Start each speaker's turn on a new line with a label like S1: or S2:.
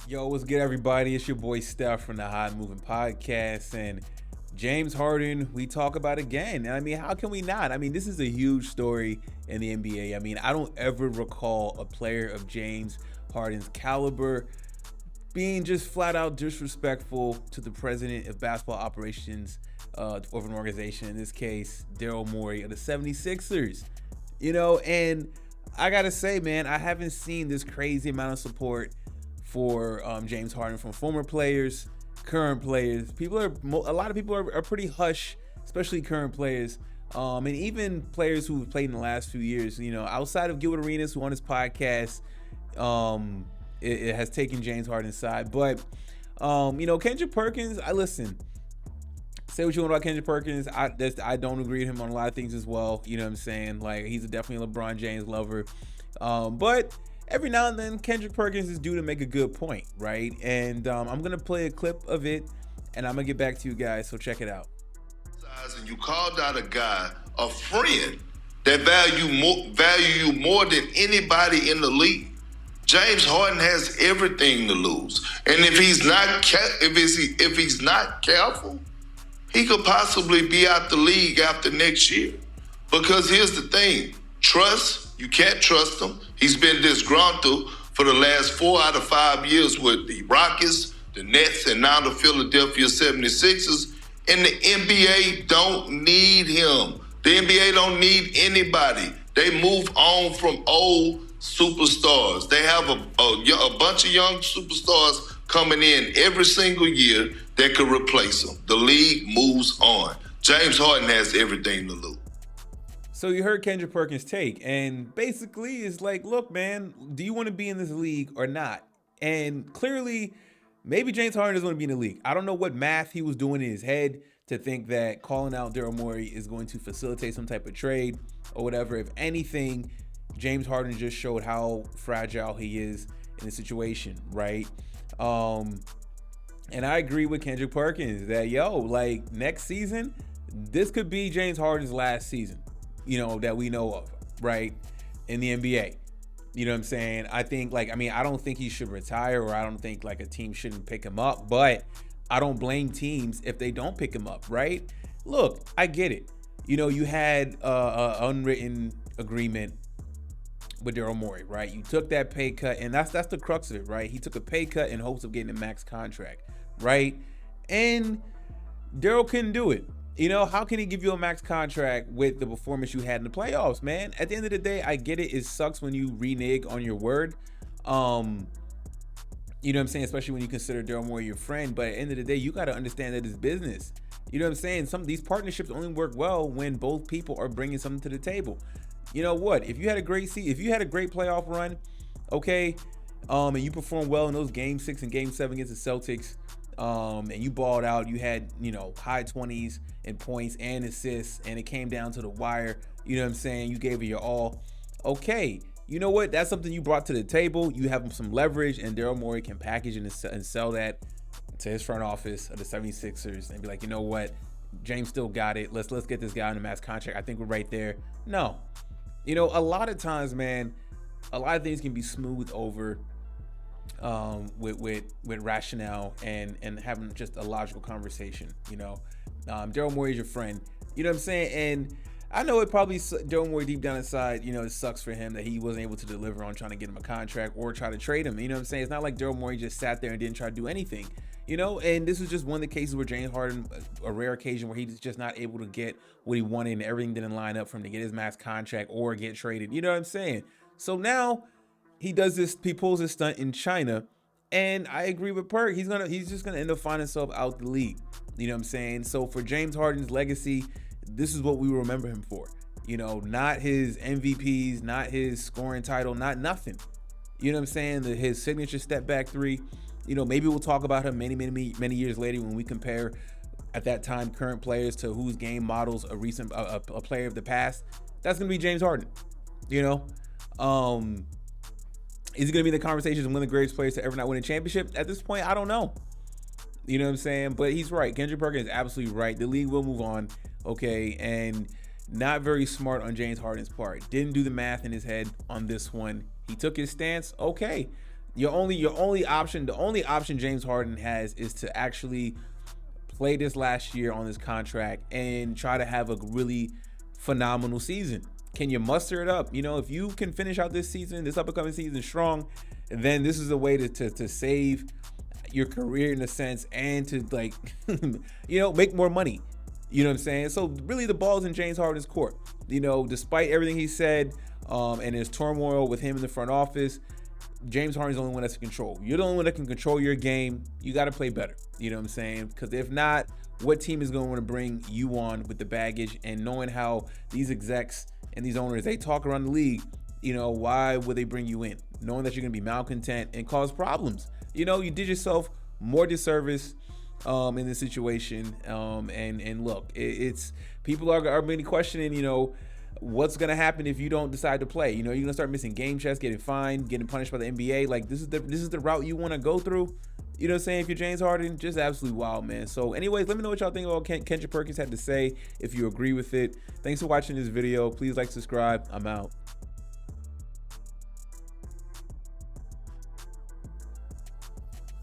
S1: Yo, what's good, everybody? It's your boy Steph from the Hot Moving Podcast. And James Harden, we talk about again. And I mean, how can we not? I mean, this is a huge story in the NBA. I mean, I don't ever recall a player of James Harden's caliber being just flat out disrespectful to the president of basketball operations of an organization, in this case, Daryl Morey of the 76ers. And I got to say, man, I haven't seen this crazy amount of support for James Harden from former players, current players. A lot of people are pretty hush, especially current players, and even players who have played in the last few years. Outside of Gilbert Arenas, who on his podcast, it has taken James Harden's side. But Kendrick Perkins, say what you want about Kendrick Perkins. I don't agree with him on a lot of things as well. You know what I'm saying? Like, he's definitely a LeBron James lover, but every now and then, Kendrick Perkins is due to make a good point, right? And I'm going to play a clip of it, and I'm going to get back to you guys, so check it out.
S2: And you called out a guy, a friend, that value you more than anybody in the league. James Harden has everything to lose. And if he's not careful, he could possibly be out the league after next year. Because here's the thing, you can't trust him. He's been disgruntled for the last 4 out of 5 years with the Rockets, the Nets, and now the Philadelphia 76ers. And the NBA don't need him. The NBA don't need anybody. They move on from old superstars. They have a bunch of young superstars coming in every single year that could replace them. The league moves on. James Harden has everything to lose.
S1: So you heard Kendrick Perkins' take, and basically it's like, look, man, do you want to be in this league or not? And clearly, maybe James Harden doesn't want to be in the league. I don't know what math he was doing in his head to think that calling out Daryl Morey is going to facilitate some type of trade or whatever. If anything, James Harden just showed how fragile he is in the situation, right? And I agree with Kendrick Perkins that, next season, this could be James Harden's last season, that we know of, right, in the NBA. You know what I'm saying? I think, I don't think he should retire, or I don't think, a team shouldn't pick him up, but I don't blame teams if they don't pick him up, right? Look, I get it. You had an unwritten agreement with Daryl Morey, right? You took that pay cut, and that's the crux of it, right? He took a pay cut in hopes of getting a max contract, right? And Daryl couldn't do it. How can he give you a max contract with the performance you had in the playoffs, man? At the end of the day, I get it. It sucks when you renege on your word. You know what I'm saying? Especially when you consider Daryl Morey your friend. But at the end of the day, you got to understand that it's business. You know what I'm saying? Some of these partnerships only work well when both people are bringing something to the table. You know what? If you had a great playoff run, okay, and you performed well in those Game 6 and Game 7 against the Celtics, and you balled out, you had, high 20s in points and assists, and it came down to the wire, you know what I'm saying? You gave it your all. Okay, you know what? That's something you brought to the table. You have some leverage, and Daryl Morey can package it and sell that to his front office of the 76ers and be like, you know what? James still got it. Let's get this guy on a max contract. I think we're right there. No. A lot of times, man, a lot of things can be smoothed over with rationale and having just a logical conversation. Daryl Morey is your friend. You know what I'm saying? And I know it probably, Daryl Morey deep down inside, it sucks for him that he wasn't able to deliver on trying to get him a contract or try to trade him. You know what I'm saying? It's not like Daryl Morey just sat there and didn't try to do anything. And this was just one of the cases where James Harden, a rare occasion where he's just not able to get what he wanted and everything didn't line up for him to get his max contract or get traded. You know what I'm saying? So now he pulls this stunt in China, and I agree with Perk. He's just gonna end up finding himself out the league. You know what I'm saying? So for James Harden's legacy, this is what we remember him for. Not his MVPs, not his scoring title, not nothing. You know what I'm saying? His signature step back three. Maybe we'll talk about him many years later when we compare at that time current players to whose game models a player of the past. That's gonna be James Harden. Is he gonna be in the conversations and one of the greatest players to ever not win a championship? At this point, I don't know. You know what I'm saying? But he's right. Kendrick Perkins is absolutely right. The league will move on, okay? And not very smart on James Harden's part. Didn't do the math in his head on this one. He took his stance, okay. The only option James Harden has is to actually play this last year on this contract and try to have a really phenomenal season. Can you muster it up? You know, if you can finish out this season, this upcoming season strong, then this is a way to save your career in a sense and to, like, you know, make more money. You know what I'm saying? So really the ball's in James Harden's court. You know, despite everything he said and his turmoil with him in the front office, James Harden's the only one that's in control. You're the only one that can control your game. You got to play better. You know what I'm saying? Because if not, what team is going to want to bring you on with the baggage? And knowing how these execs and these owners, they talk around the league, you know, why would they bring you in? Knowing that you're going to be malcontent and cause problems. You know, you did yourself more disservice in this situation. And look, it's people are really questioning, you know, what's going to happen if you don't decide to play. You know, you're going to start missing game checks, getting fined, getting punished by the NBA. Like, this is the route you want to go through. You know what I'm saying? If you're James Harden, just absolutely wild, man. So anyways, let me know what y'all think about Kendrick Perkins had to say, if you agree with it. Thanks for watching this video. Please like, subscribe. I'm out.